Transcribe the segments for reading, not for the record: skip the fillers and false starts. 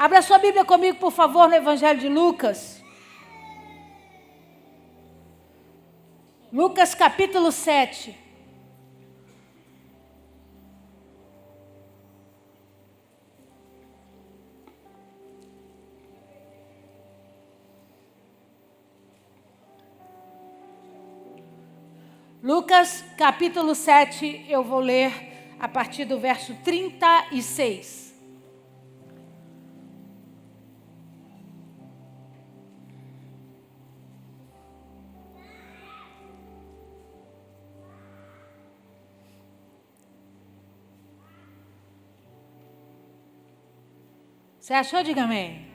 Abra sua Bíblia comigo, por favor, no Evangelho de Lucas. Lucas capítulo 7. Lucas capítulo 7, eu vou ler a partir do verso 36. Você achou? Diga amém.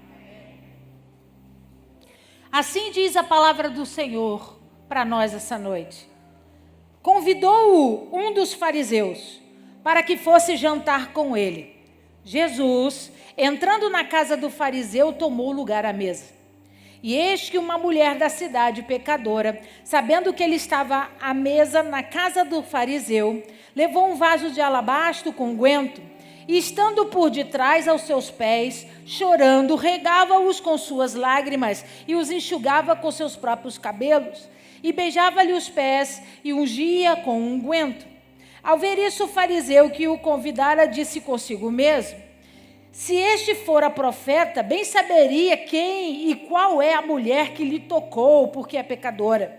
Assim diz a palavra do Senhor para nós essa noite. Convidou-o um dos fariseus para que fosse jantar com ele. Jesus, entrando na casa do fariseu, tomou lugar à mesa. E eis que uma mulher da cidade, pecadora, sabendo que ele estava à mesa na casa do fariseu, levou um vaso de alabastro com unguento, e estando por detrás aos seus pés, chorando, regava-os com suas lágrimas e os enxugava com seus próprios cabelos, e beijava-lhe os pés e ungia com unguento. Ao ver isso, o fariseu que o convidara disse consigo mesmo: se este fora profeta, bem saberia quem e qual é a mulher que lhe tocou, porque é pecadora.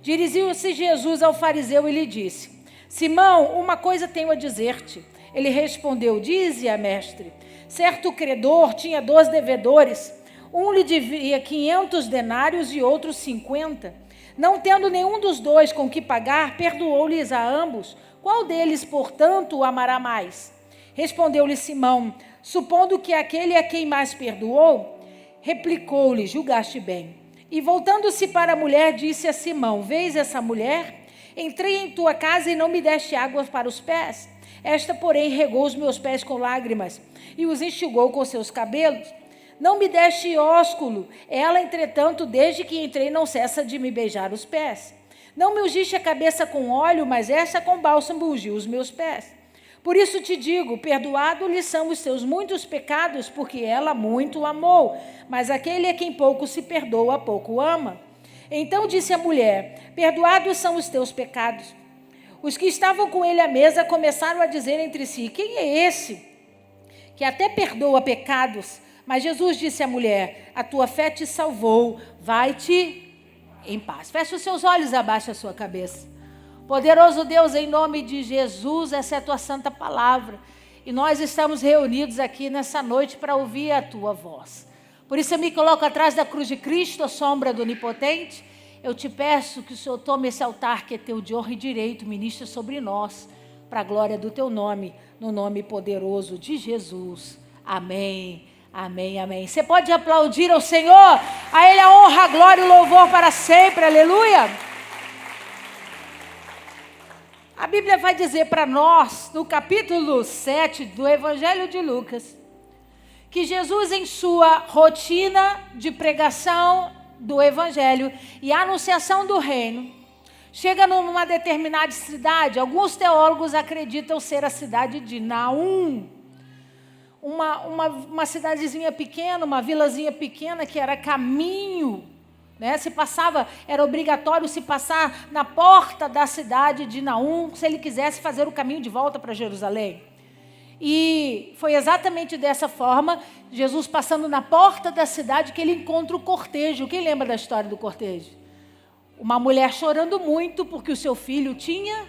Dirigiu-se Jesus ao fariseu e lhe disse: Simão, uma coisa tenho a dizer-te. Ele respondeu: dize-a, mestre. Certo credor tinha 2 devedores. Um lhe devia 500 denários e outro 50. Não tendo nenhum dos 2 com que pagar, perdoou-lhes a ambos. Qual deles, portanto, o amará mais? Respondeu-lhe Simão: supondo que aquele a quem mais perdoou, replicou-lhe: julgaste bem. E voltando-se para a mulher, disse a Simão: vês essa mulher? Entrei em tua casa e não me deste água para os pés. Esta, porém, regou os meus pés com lágrimas e os enxugou com seus cabelos. Não me deste ósculo. Ela, entretanto, desde que entrei, não cessa de me beijar os pés. Não me ungiste a cabeça com óleo, mas esta com bálsamo ungiu os meus pés. Por isso te digo, perdoado-lhe são os seus muitos pecados, porque ela muito amou. Mas aquele a quem pouco se perdoa, pouco ama. Então disse a mulher: perdoados são os teus pecados. Os que estavam com ele à mesa começaram a dizer entre si: quem é esse que até perdoa pecados? Mas Jesus disse à mulher: a tua fé te salvou, vai-te em paz. Feche os seus olhos e abaixe a sua cabeça. Poderoso Deus, em nome de Jesus, essa é a tua santa palavra. E nós estamos reunidos aqui nessa noite para ouvir a tua voz. Por isso eu me coloco atrás da cruz de Cristo, a sombra do Onipotente. Eu te peço que o Senhor tome esse altar que é teu de honra e direito, ministre sobre nós, para a glória do teu nome, no nome poderoso de Jesus. Amém. Amém, amém. Você pode aplaudir ao Senhor, a Ele a honra, a glória e o louvor para sempre, aleluia. A Bíblia vai dizer para nós, no capítulo 7 do Evangelho de Lucas, que Jesus, em sua rotina de pregação do Evangelho e anunciação do reino, chega numa determinada cidade. Alguns teólogos acreditam ser a cidade de Naum. Uma cidadezinha pequena, uma vilazinha pequena que era caminho, né? Era obrigatório se passar na porta da cidade de Naum, se ele quisesse fazer o caminho de volta para Jerusalém. E foi exatamente dessa forma, Jesus passando na porta da cidade, que ele encontra o cortejo. Quem lembra da história do cortejo? Uma mulher chorando muito porque o seu filho tinha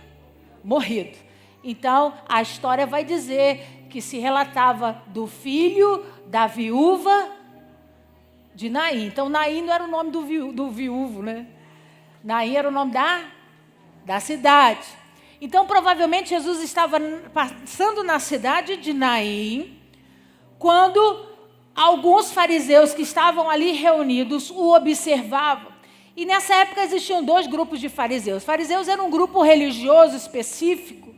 morrido. Então, a história vai dizer que se relatava do filho da viúva de Naim. Então, Naim não era o nome do viúvo, né? Naim era o nome da cidade. Então, provavelmente, Jesus estava passando na cidade de Naim, quando alguns fariseus que estavam ali reunidos o observavam. E nessa época existiam 2 grupos de fariseus. Os fariseus eram um grupo religioso específico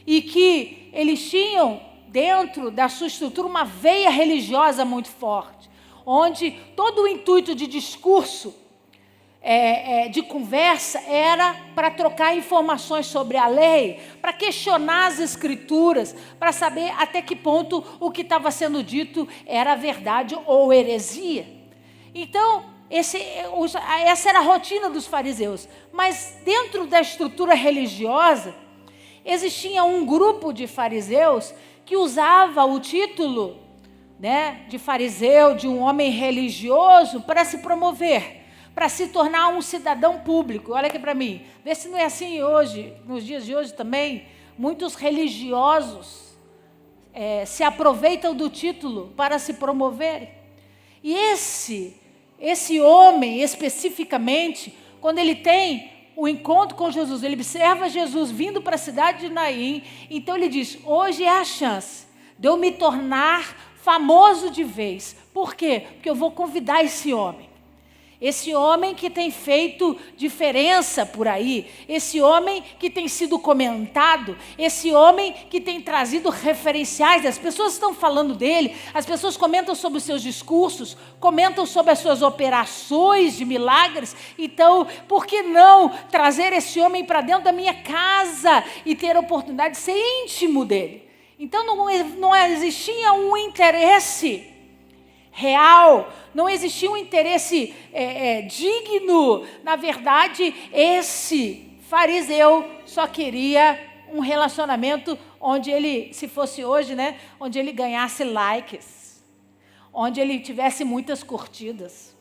e que eles tinham dentro da sua estrutura uma veia religiosa muito forte, onde todo o intuito de discurso de conversa era para trocar informações sobre a lei, para questionar as escrituras, para saber até que ponto o que estava sendo dito era verdade ou heresia. Então, essa era a rotina dos fariseus. Mas dentro da estrutura religiosa, existia um grupo de fariseus que usava o título, de fariseu, de um homem religioso, para se promover, para se tornar um cidadão público. Olha aqui para mim, vê se não é assim hoje, nos dias de hoje também. Muitos religiosos se aproveitam do título para se promoverem. E esse homem, especificamente, quando ele tem o encontro com Jesus, ele observa Jesus vindo para a cidade de Naim, então ele diz: hoje é a chance de eu me tornar famoso de vez. Por quê? Porque eu vou convidar esse homem que tem feito diferença por aí, esse homem que tem sido comentado, esse homem que tem trazido referenciais, as pessoas estão falando dele, as pessoas comentam sobre os seus discursos, comentam sobre as suas operações de milagres. Então, por que não trazer esse homem para dentro da minha casa e ter a oportunidade de ser íntimo dele? Então, não existia um interesse real, não existia um interesse digno. Na verdade, esse fariseu só queria um relacionamento onde ele, se fosse hoje, onde ele ganhasse likes, onde ele tivesse muitas curtidas,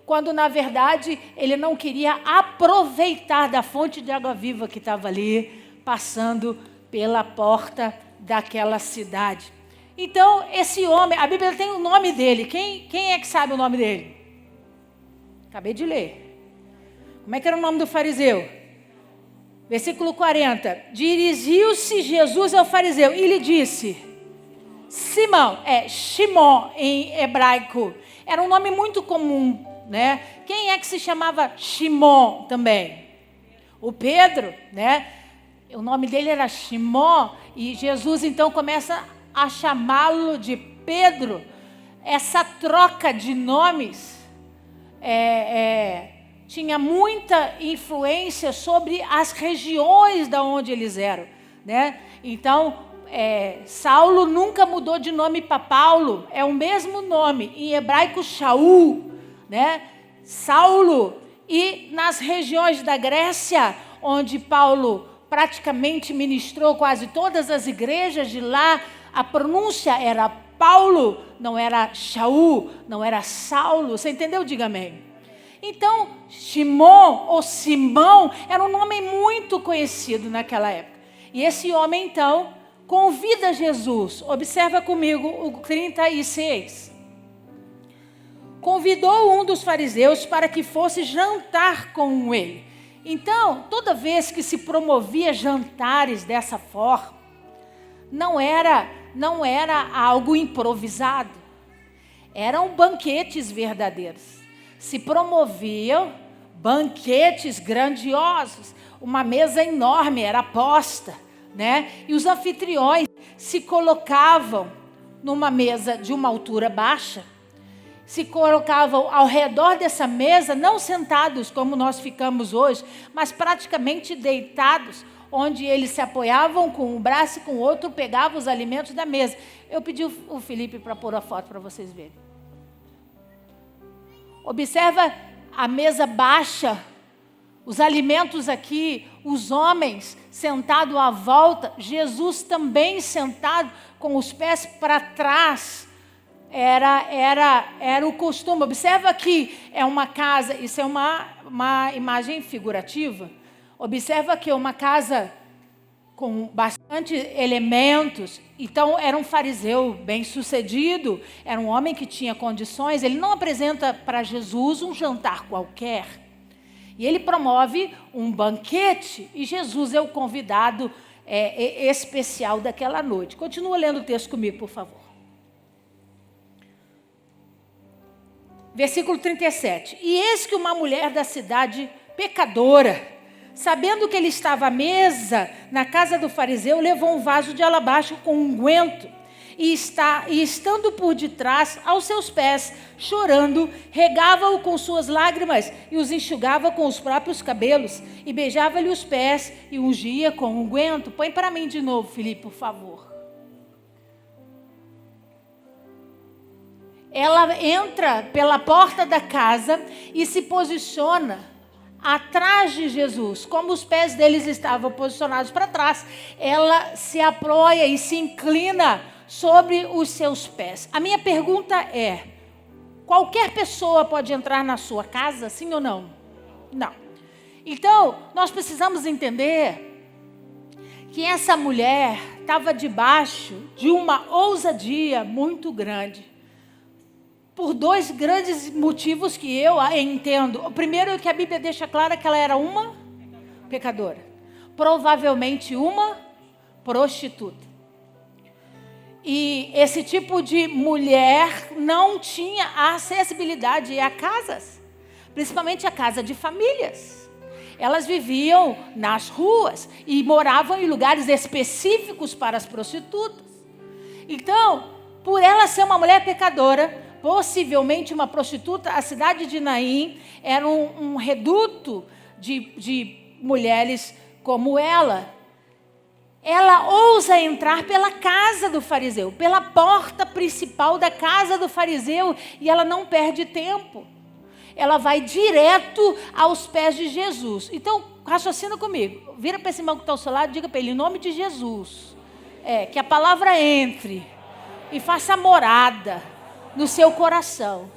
quando na verdade ele não queria aproveitar da fonte de água viva que estava ali, passando pela porta daquela cidade. Então, esse homem, a Bíblia tem o nome dele. Quem é que sabe o nome dele? Acabei de ler. Como é que era o nome do fariseu? Versículo 40. Dirigiu-se Jesus ao fariseu e lhe disse: Simão, Shimon em hebraico. Era um nome muito comum, Quem é que se chamava Shimon também? O Pedro, O nome dele era Shimon, e Jesus então começa a chamá-lo de Pedro. Essa troca de nomes tinha muita influência sobre as regiões da onde eles eram, Então, Saulo nunca mudou de nome para Paulo, é o mesmo nome, em hebraico Shaul, Saulo. E nas regiões da Grécia, onde Paulo praticamente ministrou quase todas as igrejas de lá, a pronúncia era Paulo, não era Shaul, não era Saulo. Você entendeu? Diga amém. Então, Shimon ou Simão era um nome muito conhecido naquela época. E esse homem, então, convida Jesus. Observa comigo o 36. Convidou um dos fariseus para que fosse jantar com ele. Então, toda vez que se promovia jantares dessa forma, não era algo improvisado. Eram banquetes verdadeiros. Se promoviam banquetes grandiosos. Uma mesa enorme era posta, E os anfitriões se colocavam numa mesa de uma altura baixa, se colocavam ao redor dessa mesa, não sentados como nós ficamos hoje, mas praticamente deitados, onde eles se apoiavam com um braço e com o outro, pegavam os alimentos da mesa. Eu pedi o Felipe para pôr a foto para vocês verem. Observa a mesa baixa, os alimentos aqui, os homens sentados à volta, Jesus também sentado com os pés para trás. Era o costume. Observa que é uma casa, isso é uma imagem figurativa. Observa que é uma casa com bastante elementos. Então, era um fariseu bem-sucedido, era um homem que tinha condições. Ele não apresenta para Jesus um jantar qualquer. E ele promove um banquete, e Jesus é o convidado especial daquela noite. Continua lendo o texto comigo, por favor. Versículo 37. E eis que uma mulher da cidade, pecadora, sabendo que ele estava à mesa na casa do fariseu, levou um vaso de alabastro com unguento e estando por detrás, aos seus pés, chorando, regava-o com suas lágrimas e os enxugava com os próprios cabelos, e beijava-lhe os pés e ungia com unguento. Põe para mim de novo, Felipe, por favor. Ela entra pela porta da casa e se posiciona atrás de Jesus. Como os pés deles estavam posicionados para trás, ela se apoia e se inclina sobre os seus pés. A minha pergunta é: qualquer pessoa pode entrar na sua casa, sim ou não? Não. Então, nós precisamos entender que essa mulher estava debaixo de uma ousadia muito grande. Por dois grandes motivos que eu entendo. O primeiro é que a Bíblia deixa clara que ela era uma pecadora. Provavelmente uma prostituta. E esse tipo de mulher não tinha acessibilidade a casas. Principalmente a casa de famílias. Elas viviam nas ruas e moravam em lugares específicos para as prostitutas. Então, por ela ser uma mulher pecadora, possivelmente uma prostituta, a cidade de Naim era um reduto de mulheres como ela. Ela ousa entrar pela casa do fariseu, pela porta principal da casa do fariseu, e ela não perde tempo. Ela vai direto aos pés de Jesus. Então, raciocina comigo. Vira para esse irmão que está ao seu lado e diga para ele, em nome de Jesus, que a palavra entre e faça morada no seu coração.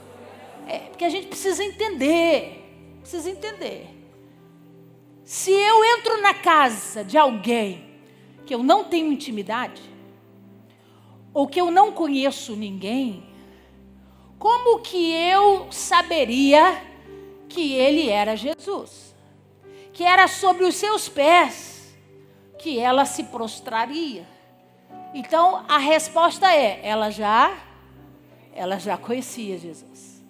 Porque a gente precisa entender. Se eu entro na casa de alguém que eu não tenho intimidade, ou que eu não conheço ninguém, como que eu saberia que ele era Jesus? Que era sobre os seus pés que ela se prostraria. Então, a resposta é, ela já conhecia Jesus.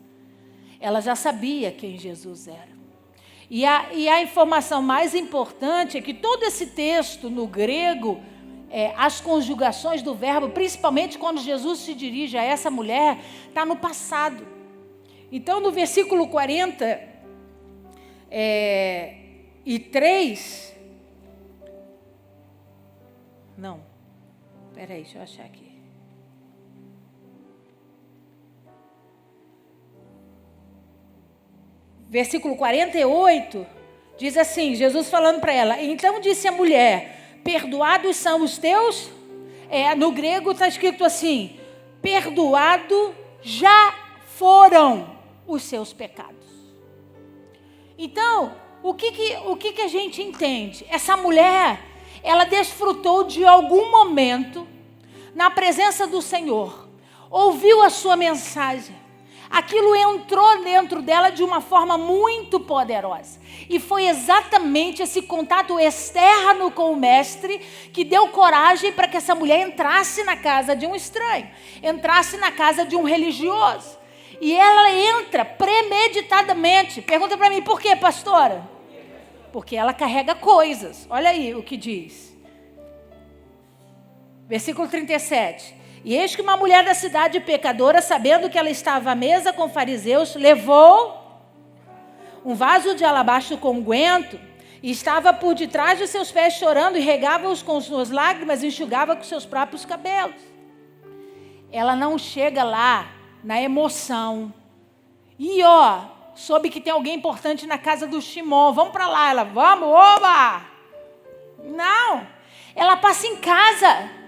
Ela já sabia quem Jesus era. E a informação mais importante é que todo esse texto no grego, as conjugações do verbo, principalmente quando Jesus se dirige a essa mulher, está no passado. Então, no versículo 43... Não, peraí, deixa eu achar aqui. Versículo 48, diz assim, Jesus falando para ela, então disse a mulher, perdoados são os teus? No grego está escrito assim, perdoado já foram os seus pecados. Então, o que a gente entende? Essa mulher, ela desfrutou de algum momento na presença do Senhor, ouviu a sua mensagem, aquilo entrou dentro dela de uma forma muito poderosa. E foi exatamente esse contato externo com o mestre que deu coragem para que essa mulher entrasse na casa de um estranho, entrasse na casa de um religioso. E ela entra premeditadamente. Pergunta para mim, por quê, pastora? Porque ela carrega coisas. Olha aí o que diz. Versículo 37. E eis que uma mulher da cidade pecadora, sabendo que ela estava à mesa com fariseus, levou um vaso de alabastro com unguento e estava por detrás de seus pés chorando e regava-os com suas lágrimas e enxugava com seus próprios cabelos. Ela não chega lá na emoção. E soube que tem alguém importante na casa do Shimon, vamos para lá. Ela, vamos, oba! Não, ela passa em casa.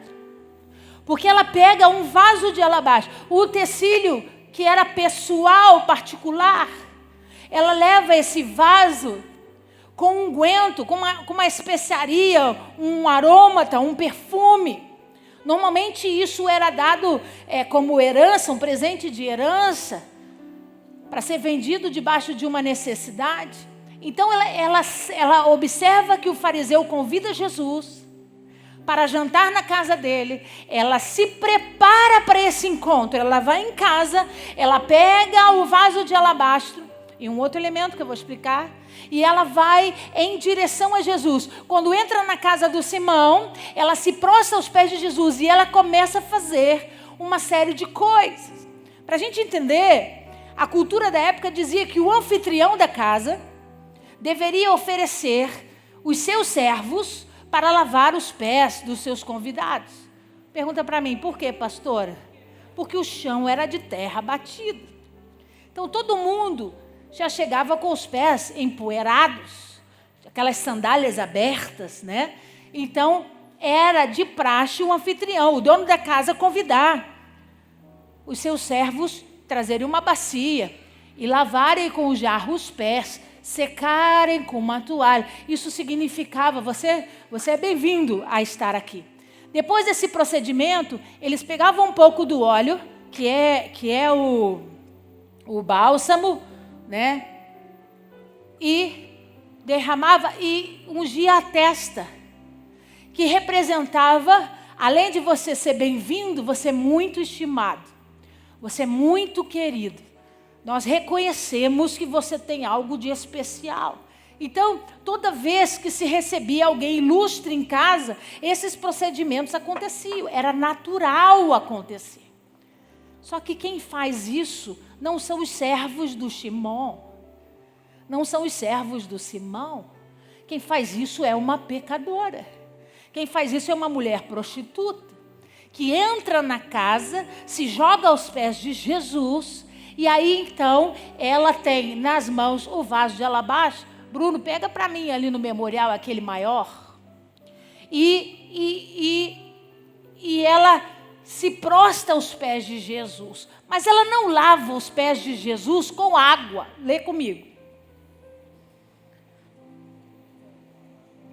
Porque ela pega um vaso de alabastro, o utensílio que era pessoal, particular. Ela leva esse vaso com unguento, com uma especiaria, um arômata, um perfume. Normalmente isso era dado como herança, um presente de herança, para ser vendido debaixo de uma necessidade. Então ela observa que o fariseu convida Jesus para jantar na casa dele, ela se prepara para esse encontro, ela vai em casa, ela pega o vaso de alabastro, em um outro elemento que eu vou explicar. E ela vai em direção a Jesus. Quando entra na casa do Simão, ela se prostra aos pés de Jesus e ela começa a fazer uma série de coisas. Para a gente entender, a cultura da época dizia que o anfitrião da casa deveria oferecer os seus servos para lavar os pés dos seus convidados. Pergunta para mim, por quê, pastora? Porque o chão era de terra batida. Então todo mundo já chegava com os pés empoeirados, aquelas sandálias abertas, né? Então era de praxe o anfitrião, o dono da casa, convidar os seus servos trazerem uma bacia e lavarem com o jarro os pés, secarem com uma toalha. Isso significava, você é bem-vindo a estar aqui. Depois desse procedimento, eles pegavam um pouco do óleo, que é o bálsamo, né? E derramava e ungia a testa, que representava, além de você ser bem-vindo, você é muito estimado, você é muito querido. Nós reconhecemos que você tem algo de especial. Então, toda vez que se recebia alguém ilustre em casa, esses procedimentos aconteciam. Era natural acontecer. Só que quem faz isso não são os servos do Simão. Não são os servos do Simão. Quem faz isso é uma pecadora. Quem faz isso é uma mulher prostituta, que entra na casa, se joga aos pés de Jesus. E aí, então, ela tem nas mãos o vaso de alabastro. Bruno, pega para mim ali no memorial, aquele maior. E ela se prostra aos pés de Jesus. Mas ela não lava os pés de Jesus com água. Lê comigo.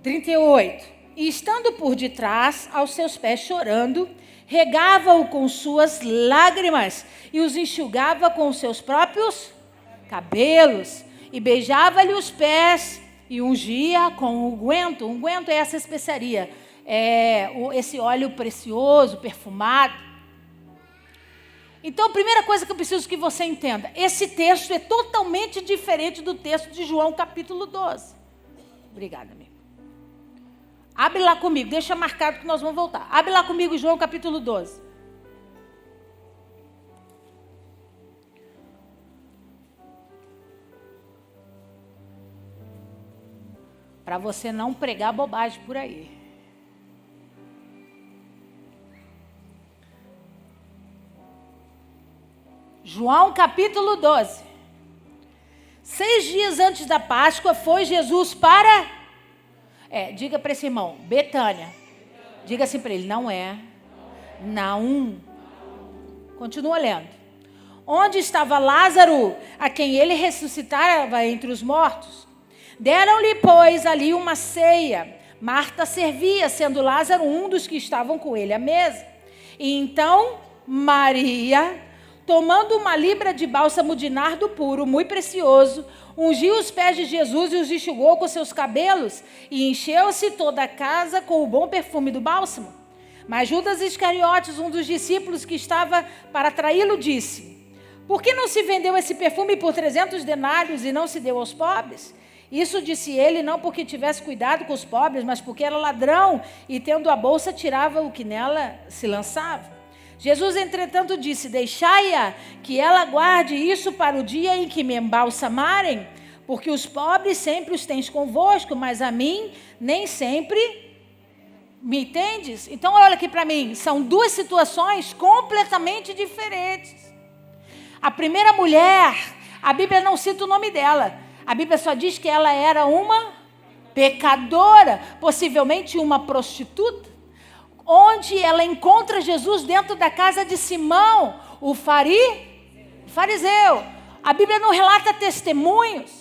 38. E estando por detrás, aos seus pés chorando, regava-o com suas lágrimas e os enxugava com os seus próprios cabelos e beijava-lhe os pés e ungia com unguento. Unguento é essa especiaria, esse óleo precioso, perfumado. Então, a primeira coisa que eu preciso que você entenda, esse texto é totalmente diferente do texto de João capítulo 12. Obrigada, amigo. Abre lá comigo, deixa marcado que nós vamos voltar. Abre lá comigo João capítulo 12. Para você não pregar bobagem por aí. João capítulo 12. 6 dias antes da Páscoa foi Jesus para... diga para esse irmão, Betânia. Diga assim para ele, não é. Naum. Continua lendo. Onde estava Lázaro, a quem ele ressuscitara entre os mortos? Deram-lhe, pois, ali uma ceia. Marta servia, sendo Lázaro um dos que estavam com ele à mesa. E então Maria, tomando uma libra de bálsamo de nardo puro, muito precioso, ungiu os pés de Jesus e os enxugou com seus cabelos, e encheu-se toda a casa com o bom perfume do bálsamo. Mas Judas Iscariotes, um dos discípulos que estava para traí-lo, disse: por que não se vendeu esse perfume por 300 denários e não se deu aos pobres? Isso disse ele não porque tivesse cuidado com os pobres, mas porque era ladrão e, tendo a bolsa, tirava o que nela se lançava. Jesus, entretanto, disse: deixai-a, que ela guarde isso para o dia em que me embalsamarem, porque os pobres sempre os tens convosco, mas a mim nem sempre. Me entendes? Então, olha aqui para mim, são duas situações completamente diferentes. A primeira mulher, a Bíblia não cita o nome dela, a Bíblia só diz que ela era uma pecadora, possivelmente uma prostituta, onde ela encontra Jesus dentro da casa de Simão, o fariseu. A Bíblia não relata testemunhos.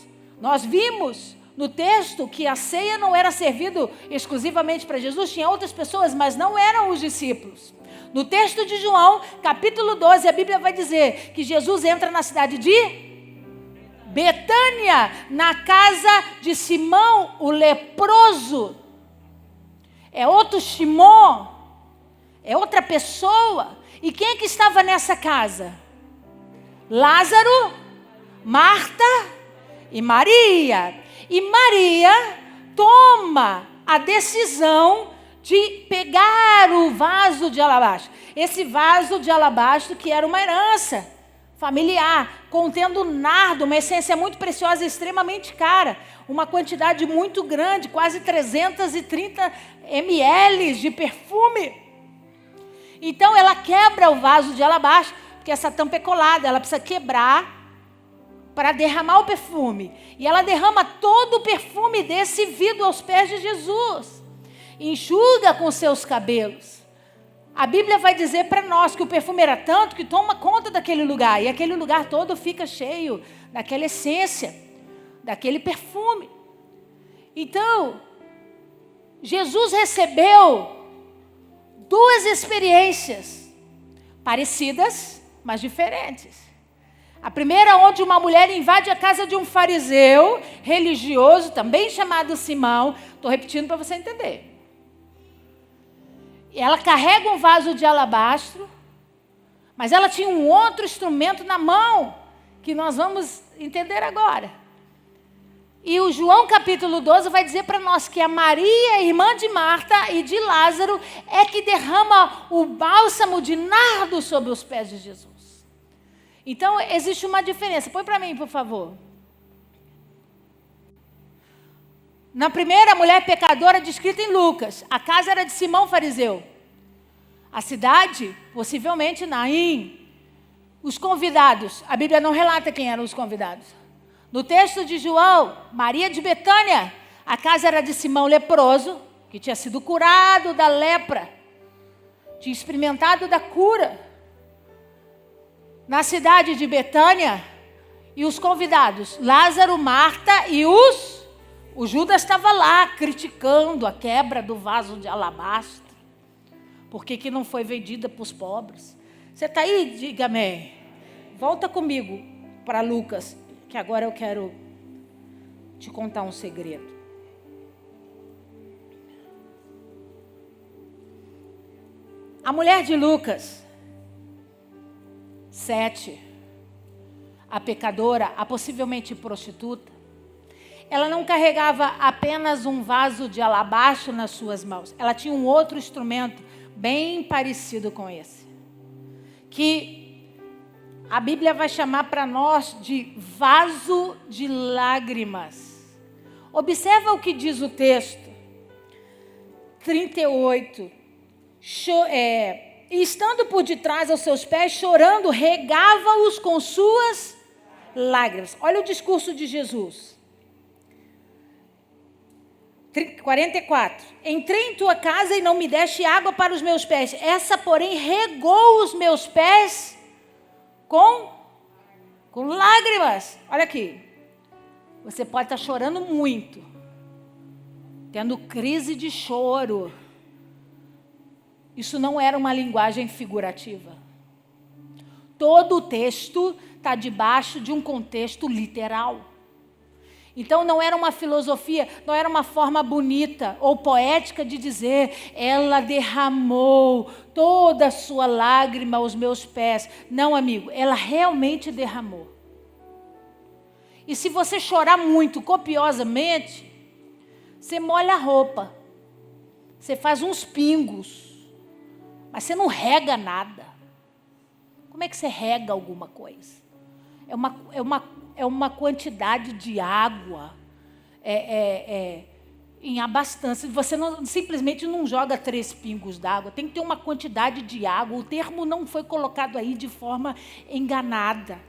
Nós vimos no texto que a ceia não era servido exclusivamente para Jesus, tinha outras pessoas, mas não eram os discípulos. No texto de João, capítulo 12, a Bíblia vai dizer que Jesus entra na cidade de Betânia, na casa de Simão, o leproso. É outro Simão, é outra pessoa. E quem é que estava nessa casa? Lázaro, Marta e Maria. E Maria toma a decisão de pegar o vaso de alabastro. Esse vaso de alabastro que era uma herança familiar, contendo nardo, uma essência muito preciosa, extremamente cara, uma quantidade muito grande, quase 330 ml de perfume. Então ela quebra o vaso de alabastro, porque essa tampa é colada, ela precisa quebrar para derramar o perfume. E ela derrama todo o perfume desse vidro aos pés de Jesus. Enxuga com seus cabelos. A Bíblia vai dizer para nós que o perfume era tanto que toma conta daquele lugar. E aquele lugar todo fica cheio daquela essência, daquele perfume. Então, Jesus recebeu duas experiências parecidas, mas diferentes. A primeira, onde uma mulher invade a casa de um fariseu religioso, também chamado Simão. Estou repetindo para você entender. Ela carrega um vaso de alabastro, mas ela tinha um outro instrumento na mão, que nós vamos entender agora. E o João capítulo 12 vai dizer para nós que a Maria, irmã de Marta e de Lázaro, é que derrama o bálsamo de nardo sobre os pés de Jesus. Então, existe uma diferença. Põe para mim, por favor. Na primeira, a mulher pecadora descrita em Lucas. A casa era de Simão fariseu. A cidade, possivelmente, Naim. Os convidados. A Bíblia não relata quem eram os convidados. No texto de João, Maria de Betânia. A casa era de Simão leproso, que tinha sido curado da lepra. Tinha experimentado da cura. Na cidade de Betânia, e os convidados, Lázaro, Marta e o Judas estava lá criticando a quebra do vaso de alabastro. Por que não foi vendida para os pobres? Você está aí? Diga amém. Volta comigo para Lucas, que agora eu quero te contar um segredo. A mulher de Lucas 7, a pecadora, a possivelmente prostituta, ela não carregava apenas um vaso de alabastro nas suas mãos. Ela tinha um outro instrumento bem parecido com esse, que a Bíblia vai chamar para nós de vaso de lágrimas. Observa o que diz o texto. 38. E estando por detrás aos seus pés, chorando, regava-os com suas lágrimas. Olha o discurso de Jesus. 44. Entrei em tua casa e não me deste água para os meus pés. Essa, porém, regou os meus pés com lágrimas. Olha aqui. Você pode estar chorando muito, tendo crise de choro. Isso não era uma linguagem figurativa. Todo o texto está debaixo de um contexto literal. Então não era uma filosofia, não era uma forma bonita ou poética de dizer, ela derramou toda a sua lágrima aos meus pés. Não, amigo, ela realmente derramou. E se você chorar muito, copiosamente, você molha a roupa, você faz uns pingos, mas você não rega nada. Como é que você rega alguma coisa? É uma quantidade de água em abastança. Você simplesmente não joga 3 pingos d'água. Tem que ter uma quantidade de água. O termo não foi colocado aí de forma enganada.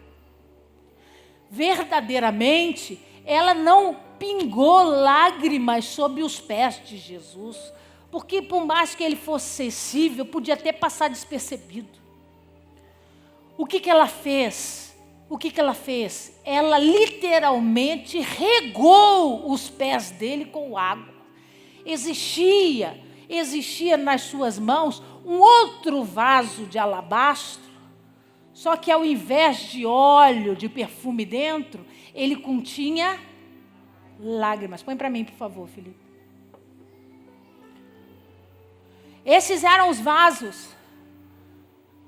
Verdadeiramente, ela não pingou lágrimas sobre os pés de Jesus. Porque por mais que ele fosse sensível, podia até passar despercebido. O que ela fez? Ela literalmente regou os pés dele com água. Existia nas suas mãos um outro vaso de alabastro, só que ao invés de óleo, de perfume dentro, ele continha lágrimas. Põe para mim, por favor, Felipe. Esses eram os vasos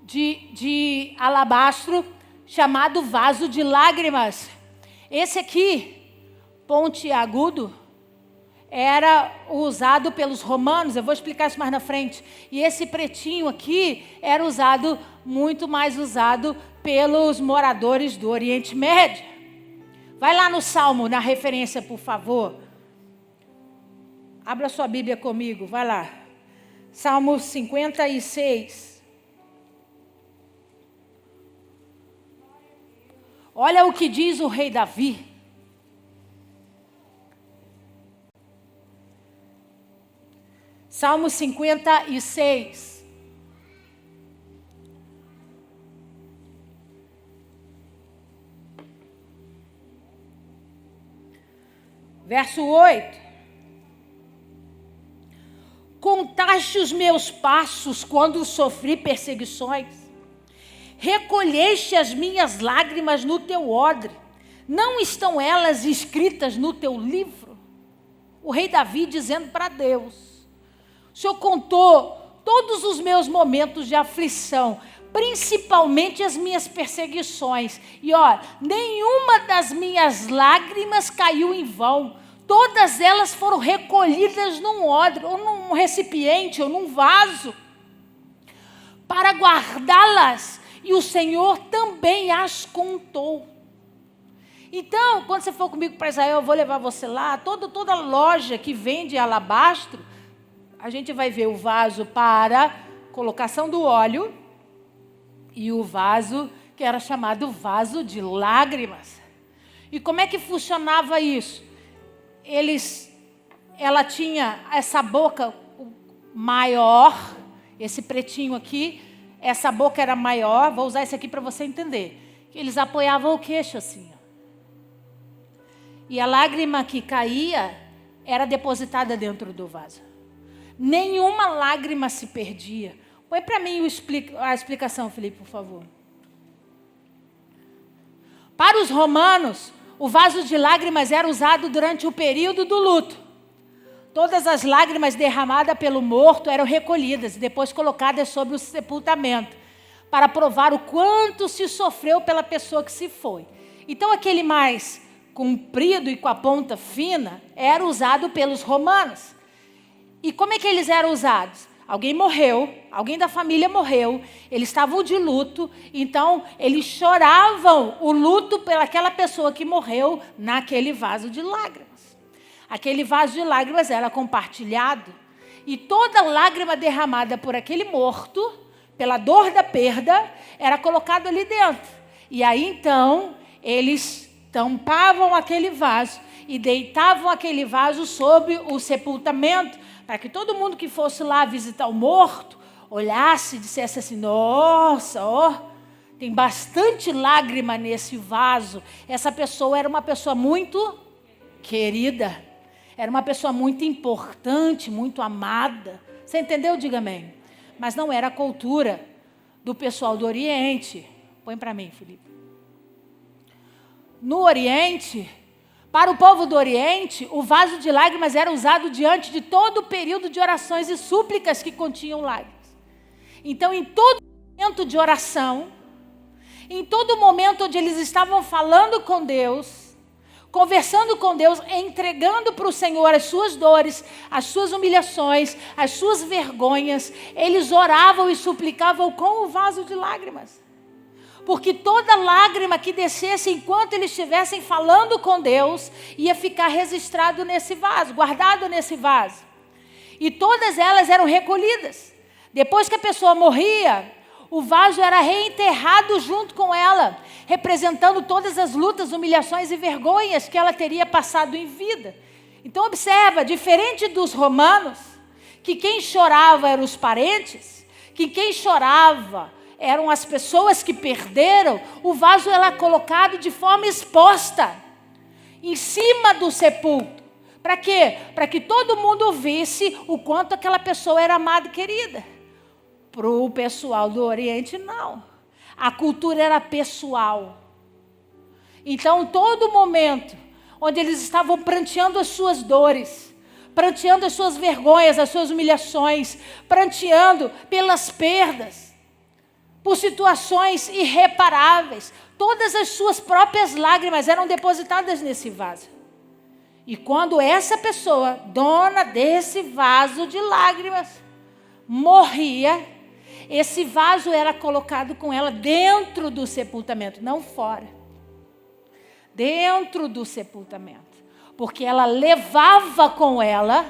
de alabastro, chamado vaso de lágrimas. Esse aqui pontiagudo era usado pelos romanos, eu vou explicar isso mais na frente. E esse pretinho aqui era usado, muito mais usado pelos moradores do Oriente Médio. Vai lá no Salmo, na referência, por favor. Abra sua Bíblia comigo, vai lá. Salmo 56. Olha o que diz o rei Davi. Salmo 56. Verso 8. Contaste os meus passos quando sofri perseguições. Recolheste as minhas lágrimas no teu odre. Não estão elas escritas no teu livro? O rei Davi dizendo para Deus: o Senhor contou todos os meus momentos de aflição, principalmente as minhas perseguições. E nenhuma das minhas lágrimas caiu em vão. Todas elas foram recolhidas num odre, ou num recipiente, ou num vaso, para guardá-las. E o Senhor também as contou. Então, quando você for comigo para Israel, eu vou levar você lá. Toda loja que vende alabastro, a gente vai ver o vaso para colocação do óleo e o vaso que era chamado vaso de lágrimas. E como é que funcionava isso? Ela tinha essa boca maior, esse pretinho aqui, essa boca era maior. Vou usar esse aqui para você entender. Eles apoiavam o queixo assim. E a lágrima que caía era depositada dentro do vaso. Nenhuma lágrima se perdia. Põe para mim a explicação, Felipe, por favor. Para os romanos, o vaso de lágrimas era usado durante o período do luto. Todas as lágrimas derramadas pelo morto eram recolhidas e depois colocadas sobre o sepultamento, para provar o quanto se sofreu pela pessoa que se foi. Então, aquele mais comprido e com a ponta fina era usado pelos romanos. E como é que eles eram usados? Alguém morreu, alguém da família morreu, eles estavam de luto, então eles choravam o luto pelaquela pessoa que morreu naquele vaso de lágrimas. Aquele vaso de lágrimas era compartilhado e toda lágrima derramada por aquele morto, pela dor da perda, era colocada ali dentro. E aí então eles tampavam aquele vaso e deitavam aquele vaso sobre o sepultamento, para que todo mundo que fosse lá visitar o morto, olhasse e dissesse assim: nossa, tem bastante lágrima nesse vaso. Essa pessoa era uma pessoa muito querida, era uma pessoa muito importante, muito amada. Você entendeu? Diga amém. Mas não era a cultura do pessoal do Oriente. Põe para mim, Felipe. No Oriente, para o povo do Oriente, o vaso de lágrimas era usado diante de todo o período de orações e súplicas que continham lágrimas. Então, em todo momento de oração, em todo momento onde eles estavam falando com Deus, conversando com Deus, entregando para o Senhor as suas dores, as suas humilhações, as suas vergonhas, eles oravam e suplicavam com o vaso de lágrimas. Porque toda lágrima que descesse enquanto eles estivessem falando com Deus, ia ficar registrado nesse vaso, guardado nesse vaso. E todas elas eram recolhidas. Depois que a pessoa morria, o vaso era reenterrado junto com ela, representando todas as lutas, humilhações e vergonhas que ela teria passado em vida. Então observa, diferente dos romanos, que quem chorava eram os parentes, que quem chorava eram as pessoas que perderam, o vaso era colocado de forma exposta, em cima do sepulcro. Para quê? Para que todo mundo visse o quanto aquela pessoa era amada e querida. Para o pessoal do Oriente, não. A cultura era pessoal. Então, todo momento onde eles estavam pranteando as suas dores, pranteando as suas vergonhas, as suas humilhações, pranteando pelas perdas, por situações irreparáveis, todas as suas próprias lágrimas eram depositadas nesse vaso. E quando essa pessoa, dona desse vaso de lágrimas, morria, esse vaso era colocado com ela dentro do sepultamento, não fora. Dentro do sepultamento. Porque ela levava com ela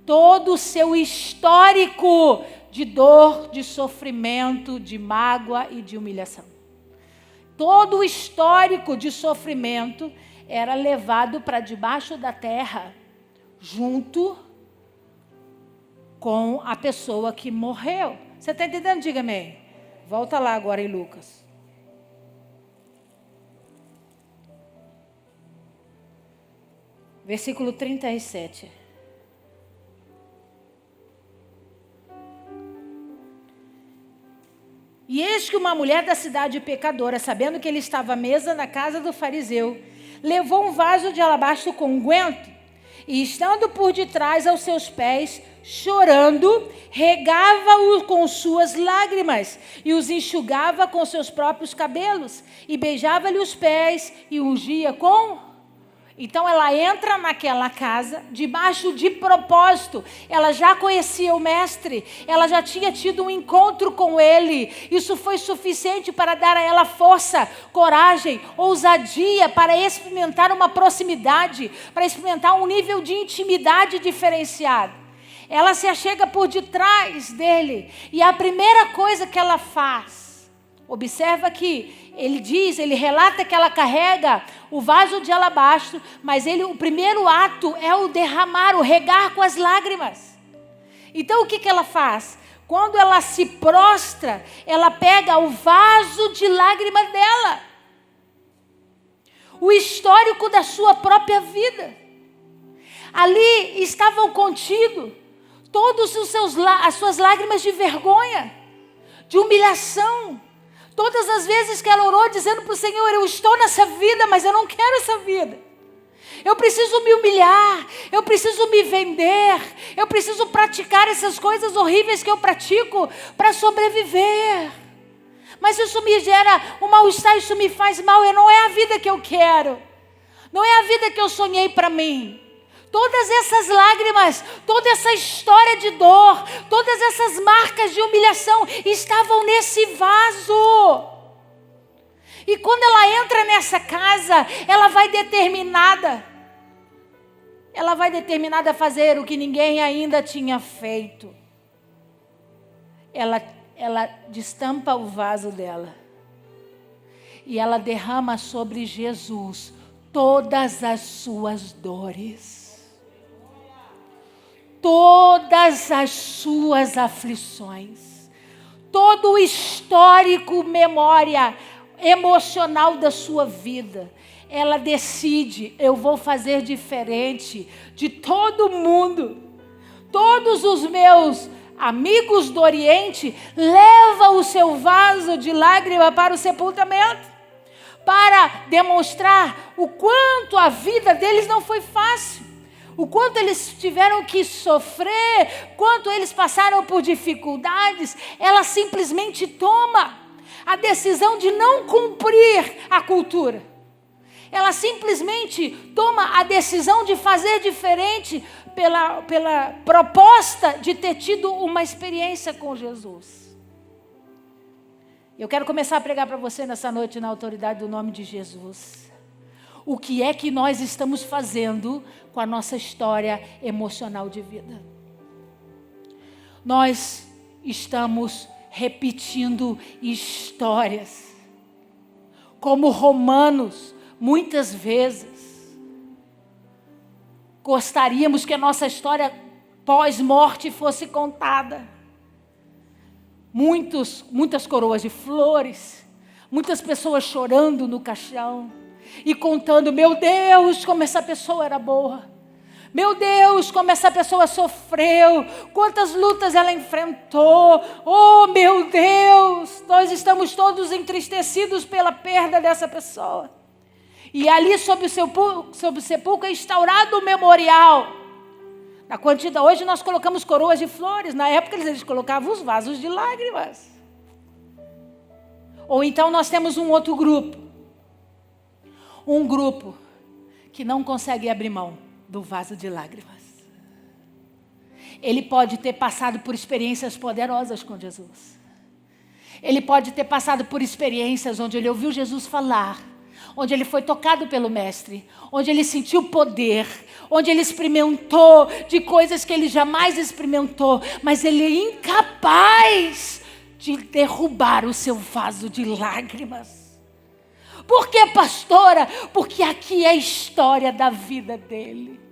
todo o seu histórico de dor, de sofrimento, de mágoa e de humilhação. Todo o histórico de sofrimento era levado para debaixo da terra, junto com a pessoa que morreu. Você está entendendo? Diga amém. Volta lá agora em Lucas. Versículo 37. E eis que uma mulher da cidade pecadora, sabendo que ele estava à mesa na casa do fariseu, levou um vaso de alabastro com unguento, e estando por detrás aos seus pés, chorando, regava-o com suas lágrimas, e os enxugava com seus próprios cabelos, e beijava-lhe os pés, e ungia com... Então ela entra naquela casa, debaixo de propósito. Ela já conhecia o mestre, ela já tinha tido um encontro com ele. Isso foi suficiente para dar a ela força, coragem, ousadia para experimentar uma proximidade, para experimentar um nível de intimidade diferenciado. Ela se achega por detrás dele e a primeira coisa que ela faz, observa que ele relata que ela carrega o vaso de alabastro, mas o primeiro ato é o derramar, o regar com as lágrimas. Então o que ela faz? Quando ela se prostra, ela pega o vaso de lágrimas dela, o histórico da sua própria vida. Ali estavam contidos todas as suas lágrimas de vergonha, de humilhação. Todas as vezes que ela orou dizendo para o Senhor, eu estou nessa vida, mas eu não quero essa vida. Eu preciso me humilhar, eu preciso me vender, eu preciso praticar essas coisas horríveis que eu pratico para sobreviver. Mas isso me gera um mal-estar, isso me faz mal, não é a vida que eu quero. Não é a vida que eu sonhei para mim. Todas essas lágrimas, toda essa história de dor, todas essas marcas de humilhação estavam nesse vaso. E quando ela entra nessa casa, ela vai determinada a fazer o que ninguém ainda tinha feito. Ela destampa o vaso dela e ela derrama sobre Jesus todas as suas dores. Todas as suas aflições, todo o histórico, memória emocional da sua vida, ela decide, eu vou fazer diferente de todo mundo. Todos os meus amigos do Oriente levam o seu vaso de lágrima para o sepultamento, para demonstrar o quanto a vida deles não foi fácil. O quanto eles tiveram que sofrer, quanto eles passaram por dificuldades, ela simplesmente toma a decisão de não cumprir a cultura. Ela simplesmente toma a decisão de fazer diferente pela proposta de ter tido uma experiência com Jesus. Eu quero começar a pregar para você nessa noite na autoridade do nome de Jesus. O que é que nós estamos fazendo com a nossa história emocional de vida? Nós estamos repetindo histórias, como romanos, muitas vezes. Gostaríamos que a nossa história pós-morte fosse contada. Muitas coroas de flores, muitas pessoas chorando no caixão e contando, meu Deus, como essa pessoa era boa. Meu Deus, como essa pessoa sofreu, quantas lutas ela enfrentou. Oh, meu Deus, nós estamos todos entristecidos pela perda dessa pessoa. E ali sob o sepulcro é instaurado o memorial. Na quantidade, hoje nós colocamos coroas de flores, na época eles colocavam os vasos de lágrimas. Ou então nós temos um outro grupo. Um grupo que não consegue abrir mão. do vaso de lágrimas. Ele pode ter passado por experiências poderosas com Jesus. Ele pode ter passado por experiências onde ele ouviu Jesus falar, onde ele foi tocado pelo Mestre, onde ele sentiu poder, onde ele experimentou de coisas que ele jamais experimentou, mas ele é incapaz de derrubar o seu vaso de lágrimas. Por que, pastora? Porque aqui é a história da vida dele.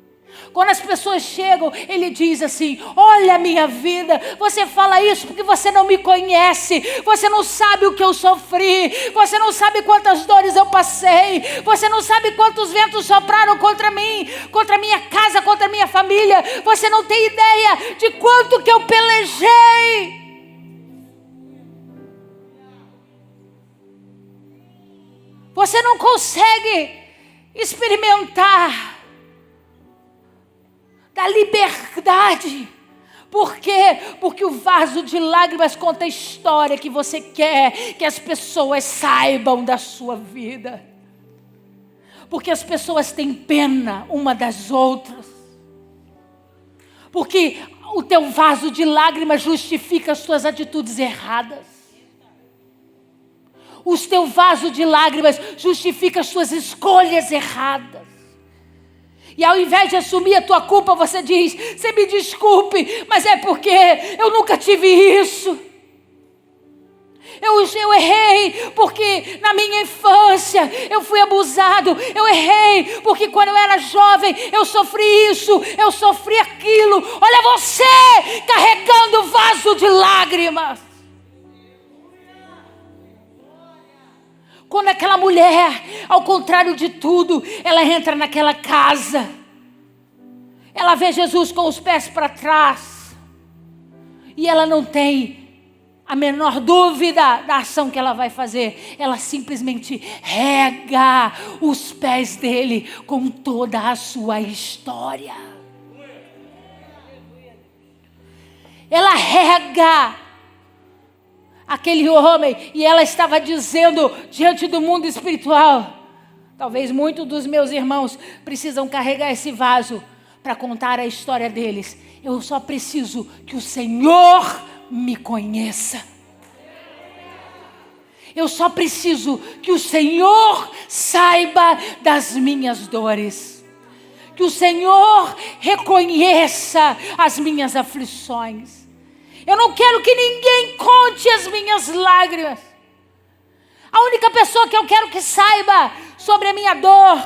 Quando as pessoas chegam, ele diz assim: olha a minha vida, você fala isso porque você não me conhece, você não sabe o que eu sofri, você não sabe quantas dores eu passei, você não sabe quantos ventos sopraram contra mim, contra a minha casa, contra a minha família, você não tem ideia de quanto que eu pelejei. Você não consegue experimentar da liberdade. Por quê? Porque o vaso de lágrimas conta a história que você quer que as pessoas saibam da sua vida. Porque as pessoas têm pena uma das outras. Porque o teu vaso de lágrimas justifica as tuas atitudes erradas. O teu vaso de lágrimas justifica as suas escolhas erradas. E ao invés de assumir a tua culpa, você diz: você me desculpe, mas é porque eu nunca tive isso. Eu errei porque na minha infância eu fui abusado. Eu errei porque quando eu era jovem eu sofri isso, eu sofri aquilo. Olha você carregando o vaso de lágrimas. Quando aquela mulher, ao contrário de tudo, ela entra naquela casa, ela vê Jesus com os pés para trás, e ela não tem a menor dúvida da ação que ela vai fazer. Ela simplesmente rega os pés dele com toda a sua história. Ela rega aquele homem, e ela estava dizendo diante do mundo espiritual: talvez muitos dos meus irmãos precisam carregar esse vaso para contar a história deles. Eu só preciso que o Senhor me conheça. Eu só preciso que o Senhor saiba das minhas dores. Que o Senhor reconheça as minhas aflições. Eu não quero que ninguém conte as minhas lágrimas. A única pessoa que eu quero que saiba sobre a minha dor,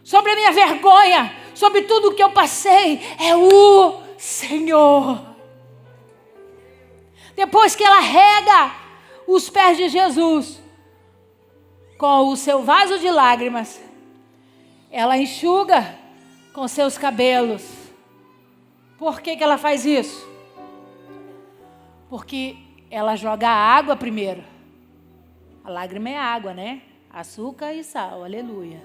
sobre a minha vergonha, sobre tudo o que eu passei, é o Senhor. Depois que ela rega os pés de Jesus com o seu vaso de lágrimas, ela enxuga com seus cabelos. Por que ela faz isso? Porque ela joga a água primeiro. A lágrima é água, né? Açúcar e sal, aleluia.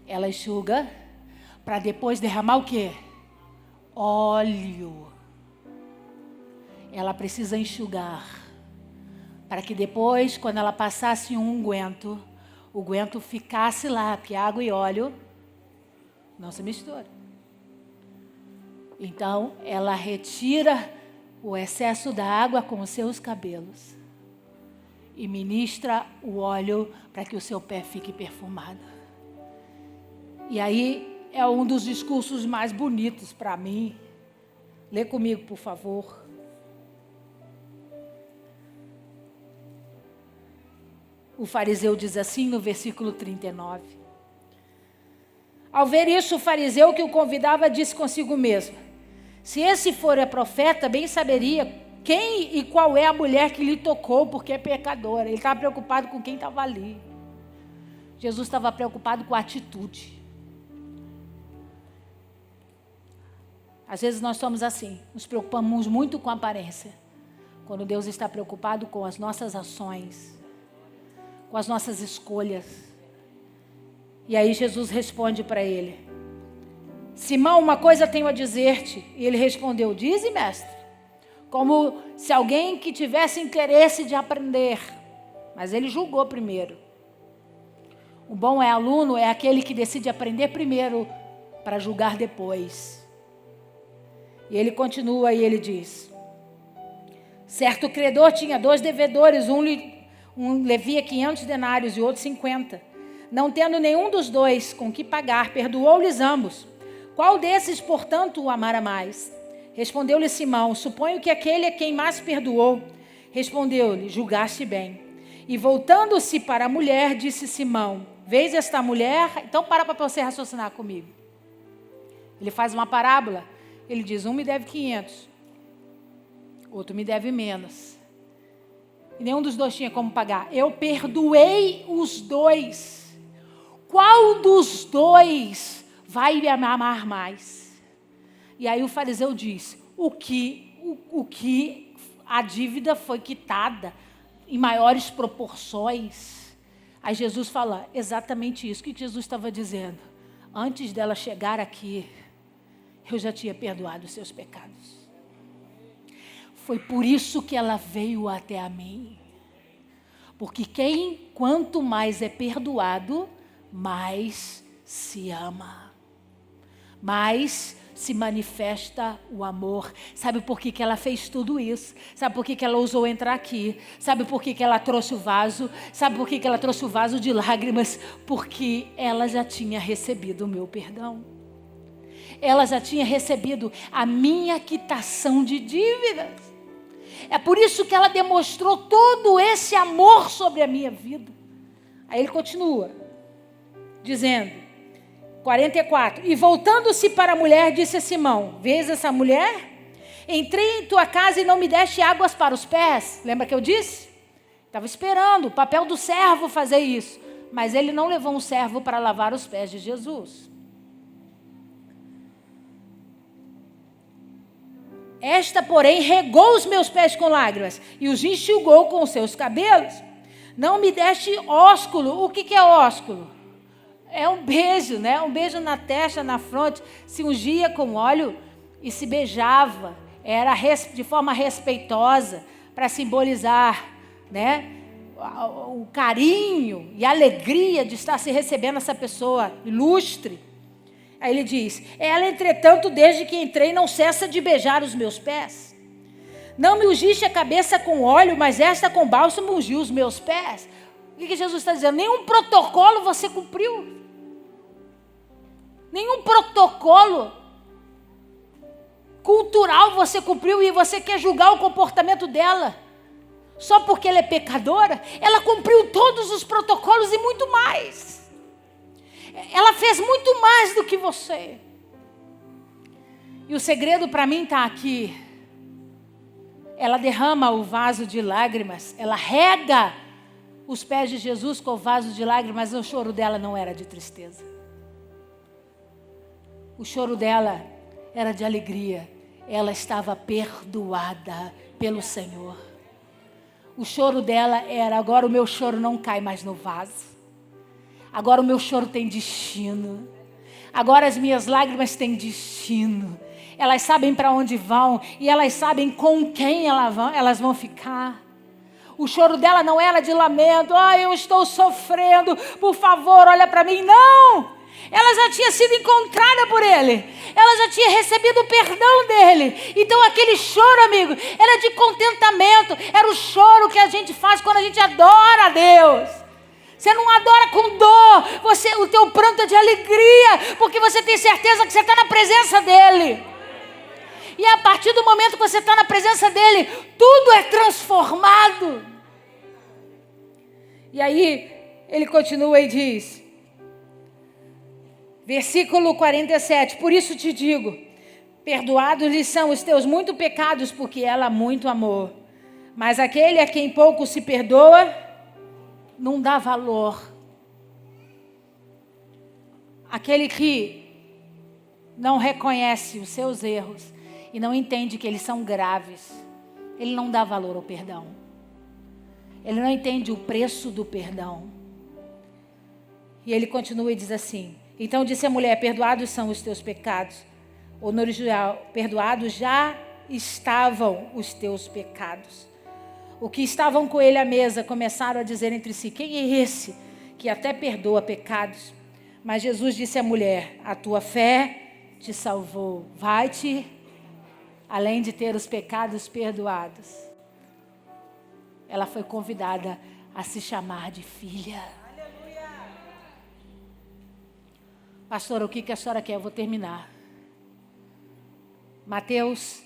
Ela enxuga para depois derramar o quê? Óleo. Ela precisa enxugar para que depois, quando ela passasse um unguento, o unguento ficasse lá, porque água e óleo não se misturam. Então, ela retira o excesso da água com os seus cabelos e ministra o óleo para que o seu pé fique perfumado. E aí é um dos discursos mais bonitos para mim. Lê comigo, por favor. O fariseu diz assim no versículo 39. Ao ver isso, o fariseu que o convidava disse consigo mesmo: se esse for a profeta, bem saberia quem e qual é a mulher que lhe tocou, porque é pecadora. Ele estava preocupado com quem estava ali. Jesus estava preocupado com a atitude. Às vezes nós somos assim, nos preocupamos muito com a aparência, quando Deus está preocupado com as nossas ações, com as nossas escolhas. E aí Jesus responde para ele: Simão, uma coisa tenho a dizer-te. E ele respondeu: dize, mestre. Como se alguém que tivesse interesse de aprender. Mas ele julgou primeiro. O bom aluno é aquele que decide aprender primeiro para julgar depois. E ele continua e ele diz: certo credor tinha 2 devedores, um levia 500 denários e outro 50. Não tendo nenhum dos 2 com que pagar, perdoou-lhes ambos. Qual desses, portanto, o amará mais? Respondeu-lhe Simão: suponho que aquele é quem mais perdoou. Respondeu-lhe: julgaste bem. E voltando-se para a mulher, disse Simão: vês esta mulher? Então para você raciocinar comigo. Ele faz uma parábola. Ele diz: um me deve 500, outro me deve menos. E nenhum dos 2 tinha como pagar. Eu perdoei os 2. Qual dos 2 vai me amar mais? E aí o fariseu diz: o que a dívida foi quitada em maiores proporções. Aí Jesus fala exatamente isso. O que Jesus estava dizendo? Antes dela chegar aqui, eu já tinha perdoado os seus pecados. Foi por isso que ela veio até a mim. Porque quanto mais é perdoado, mais se ama. Mais se manifesta o amor. Sabe por que ela fez tudo isso? Sabe por que ela ousou entrar aqui? Sabe por que ela trouxe o vaso? Sabe por que ela trouxe o vaso de lágrimas? Porque ela já tinha recebido o meu perdão. Ela já tinha recebido a minha quitação de dívidas. É por isso que ela demonstrou todo esse amor sobre a minha vida. Aí ele continua, dizendo, 44, e voltando-se para a mulher, disse a Simão: vês essa mulher? Entrei em tua casa e não me deste águas para os pés. Lembra que eu disse? Estava esperando o papel do servo fazer isso. Mas ele não levou um servo para lavar os pés de Jesus. Esta, porém, regou os meus pés com lágrimas e os enxugou com os seus cabelos. Não me deste ósculo. O que é ósculo? É um beijo, né? Um beijo na testa, na fronte. Se ungia com óleo e se beijava. Era de forma respeitosa, para simbolizar, né, o carinho e a alegria de estar se recebendo essa pessoa ilustre. Aí ele diz: ela, entretanto, desde que entrei, não cessa de beijar os meus pés. Não me ungiste a cabeça com óleo, mas esta com bálsamo ungiu os meus pés. O que Jesus está dizendo? Nenhum protocolo você cumpriu. Nenhum protocolo cultural você cumpriu e você quer julgar o comportamento dela. Só porque ela é pecadora, ela cumpriu todos os protocolos e muito mais. Ela fez muito mais do que você. E o segredo para mim está aqui. Ela derrama o vaso de lágrimas, ela rega os pés de Jesus com o vaso de lágrimas, mas o choro dela não era de tristeza. O choro dela era de alegria. Ela estava perdoada pelo Senhor. O choro dela era: agora o meu choro não cai mais no vaso. Agora o meu choro tem destino. Agora as minhas lágrimas têm destino. Elas sabem para onde vão e elas sabem com quem elas vão ficar. O choro dela não era de lamento. Eu estou sofrendo, por favor, olha para mim. Não! Ela já tinha sido encontrada por ele. Ela já tinha recebido o perdão dele. Então aquele choro, amigo, era de contentamento. Era o choro que a gente faz quando a gente adora a Deus. Você não adora com dor. O teu pranto é de alegria, porque você tem certeza que você está na presença dele. E a partir do momento que você está na presença dele, tudo é transformado. E aí, ele continua e diz, versículo 47, por isso te digo, perdoados lhe são os teus muitos pecados, porque ela muito amou. Mas aquele a quem pouco se perdoa, não dá valor. Aquele que não reconhece os seus erros e não entende que eles são graves, ele não dá valor ao perdão. Ele não entende o preço do perdão. E ele continua e diz assim, então disse a mulher, perdoados são os teus pecados. Ou no original, perdoados já estavam os teus pecados. O que estavam com ele à mesa começaram a dizer entre si, quem é esse que até perdoa pecados. Mas Jesus disse à mulher: a tua fé te salvou. Vai-te, além de ter os pecados perdoados. Ela foi convidada a se chamar de filha. Pastora, o que a senhora quer? Eu vou terminar. Mateus,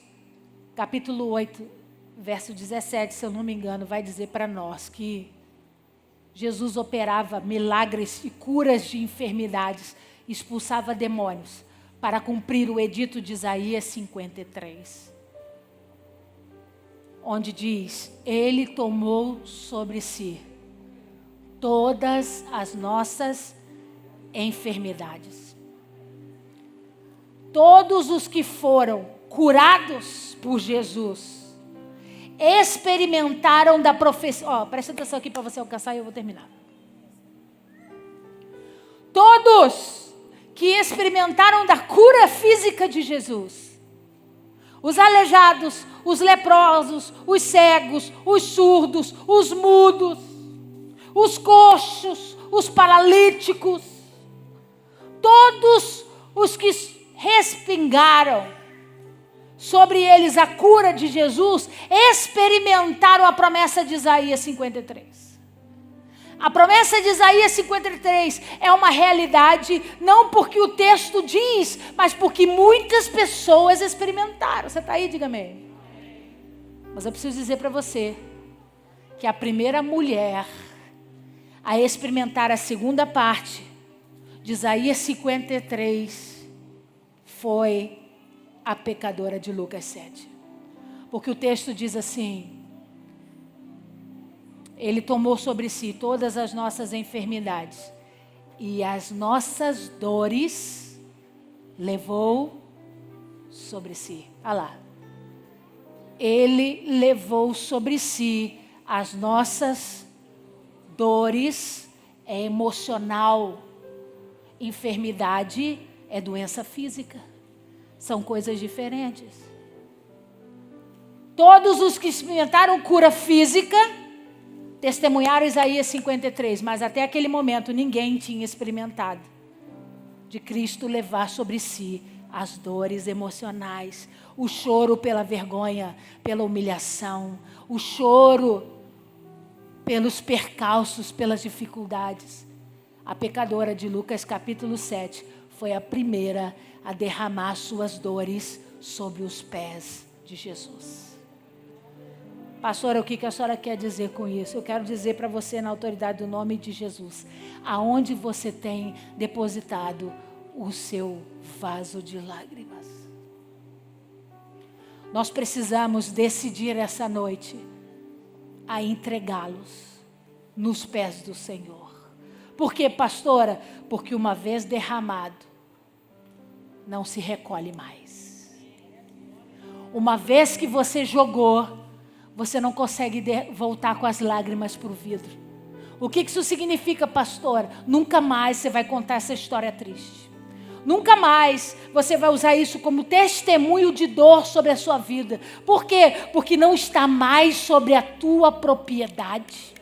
capítulo 8, verso 17, se eu não me engano, vai dizer para nós que Jesus operava milagres e curas de enfermidades, expulsava demônios, para cumprir o edito de Isaías 53. Onde diz: Ele tomou sobre si todas as nossas enfermidades. Todos os que foram curados por Jesus experimentaram da profecia. Presta atenção aqui para você alcançar e eu vou terminar. Todos que experimentaram da cura física de Jesus, os aleijados, os leprosos, os cegos, os surdos, os mudos, os coxos, os paralíticos, todos os que respingaram sobre eles a cura de Jesus, experimentaram a promessa de Isaías 53. A promessa de Isaías 53 é uma realidade, não porque o texto diz, mas porque muitas pessoas experimentaram. Você está aí? Diga amém. Mas eu preciso dizer para você que a primeira mulher a experimentar a segunda parte de Isaías 53 foi a pecadora de Lucas 7. Porque o texto diz assim: Ele tomou sobre si todas as nossas enfermidades e as nossas dores levou sobre si. Olha lá. Ele levou sobre si as nossas dores, é emocional. Enfermidade é doença física. São coisas diferentes. Todos os que experimentaram cura física testemunharam Isaías 53, mas até aquele momento ninguém tinha experimentado de Cristo levar sobre si as dores emocionais, o choro pela vergonha, pela humilhação, o choro pelos percalços, pelas dificuldades. A pecadora de Lucas capítulo 7 foi a primeira a derramar suas dores sobre os pés de Jesus. Pastora, o que a senhora quer dizer com isso? Eu quero dizer para você, na autoridade do nome de Jesus, aonde você tem depositado o seu vaso de lágrimas. Nós precisamos decidir essa noite a entregá-los nos pés do Senhor. Por quê, pastora? Porque uma vez derramado, não se recolhe mais. Uma vez que você jogou, você não consegue voltar com as lágrimas para o vidro. O que isso significa, pastor? Nunca mais você vai contar essa história triste. Nunca mais você vai usar isso como testemunho de dor sobre a sua vida. Por quê? Porque não está mais sobre a tua propriedade.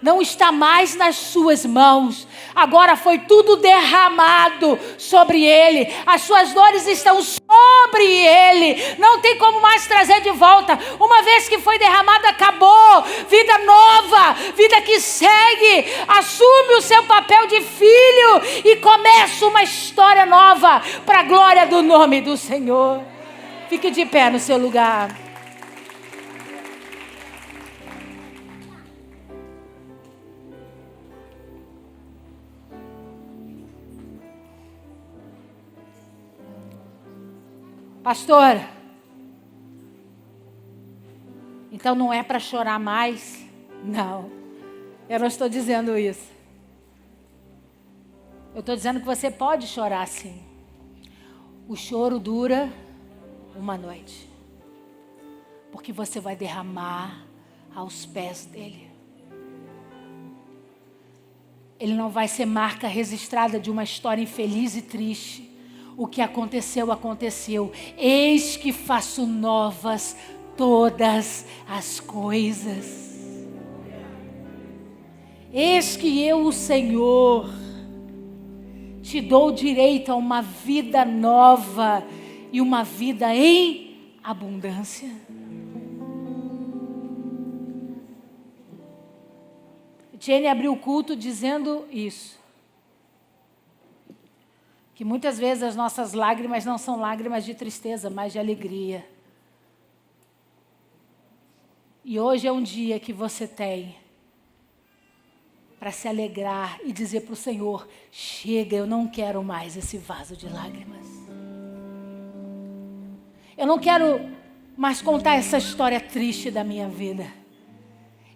Não está mais nas suas mãos. Agora foi tudo derramado sobre ele. As suas dores estão sobre ele. Não tem como mais trazer de volta. Uma vez que foi derramado, acabou. Vida nova, vida que segue. Assume o seu papel de filho e começa uma história nova para a glória do nome do Senhor. Fique de pé no seu lugar. Pastor, então não é para chorar mais? Não, eu não estou dizendo isso. Eu estou dizendo que você pode chorar sim. O choro dura uma noite, porque você vai derramar aos pés dele. Ele não vai ser marca registrada de uma história infeliz e triste. O que aconteceu, aconteceu. Eis que faço novas todas as coisas. Eis que eu, o Senhor, te dou direito a uma vida nova e uma vida em abundância. Jenny abriu o culto dizendo isso. Que muitas vezes as nossas lágrimas não são lágrimas de tristeza, mas de alegria. E hoje é um dia que você tem para se alegrar e dizer para o Senhor: chega, eu não quero mais esse vaso de lágrimas. Eu não quero mais contar essa história triste da minha vida.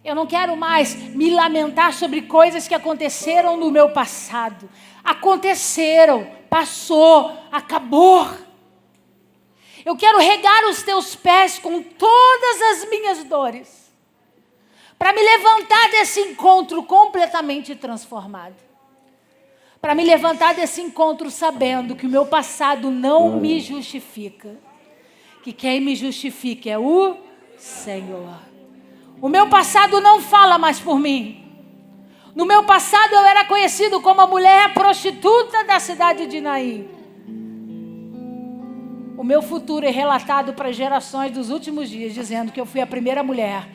Eu não quero mais me lamentar sobre coisas que aconteceram no meu passado. Aconteceram, passou, acabou. Eu quero regar os teus pés com todas as minhas dores, para me levantar desse encontro completamente transformado. Para me levantar desse encontro sabendo que o meu passado não me justifica. Que quem me justifica é o Senhor. O meu passado não fala mais por mim. No meu passado eu era conhecido como a mulher prostituta da cidade de Naim. O meu futuro é relatado para gerações dos últimos dias, dizendo que eu fui a primeira mulher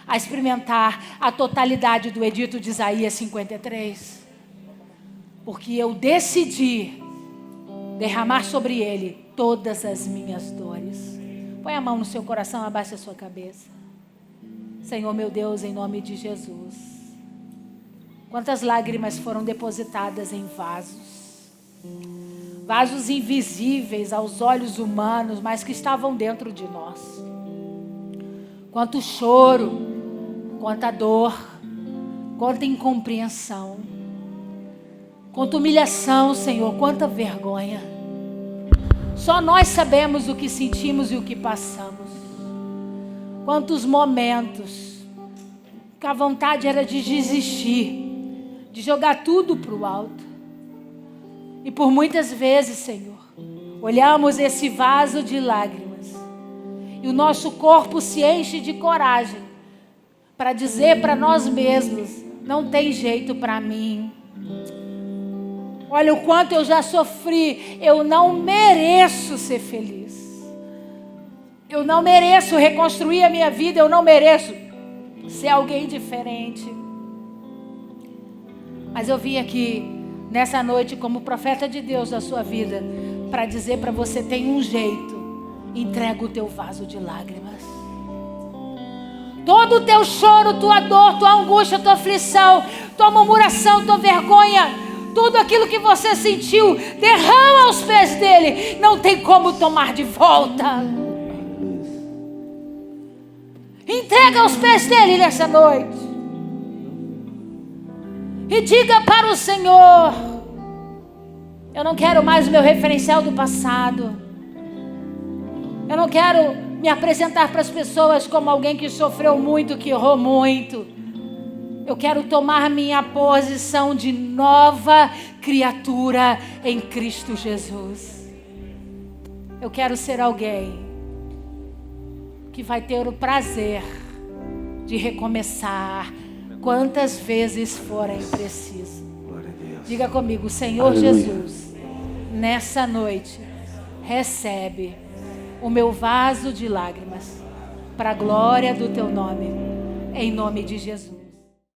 a experimentar a totalidade do edito de Isaías 53. Porque eu decidi derramar sobre ele todas as minhas dores. Põe a mão no seu coração, abaixe a sua cabeça. Senhor meu Deus, em nome de Jesus. Quantas lágrimas foram depositadas em vasos. Vasos invisíveis aos olhos humanos, mas que estavam dentro de nós. Quanto choro, quanta dor, quanta incompreensão. Quanta humilhação, Senhor, quanta vergonha. Só nós sabemos o que sentimos e o que passamos. Quantos momentos que a vontade era de desistir, de jogar tudo para o alto. E por muitas vezes, Senhor, olhamos esse vaso de lágrimas e o nosso corpo se enche de coragem para dizer para nós mesmos: não tem jeito para mim. Olha o quanto eu já sofri, eu não mereço ser feliz. Eu não mereço reconstruir a minha vida, eu não mereço ser alguém diferente. Mas eu vim aqui nessa noite como profeta de Deus da sua vida para dizer para você: tem um jeito, entrega o teu vaso de lágrimas. Todo o teu choro, tua dor, tua angústia, tua aflição, tua murmuração, tua vergonha, tudo aquilo que você sentiu, derrama aos pés dele. Não tem como tomar de volta. Entrega aos pés dele nessa noite. E diga para o Senhor: eu não quero mais o meu referencial do passado. Eu não quero me apresentar para as pessoas como alguém que sofreu muito, que errou muito. Eu quero tomar minha posição de nova criatura em Cristo Jesus. Eu quero ser alguém que vai ter o prazer de recomeçar quantas vezes forem preciso. Diga comigo: Senhor Aleluia. Jesus, nessa noite, recebe o meu vaso de lágrimas para a glória do teu nome, em nome de Jesus.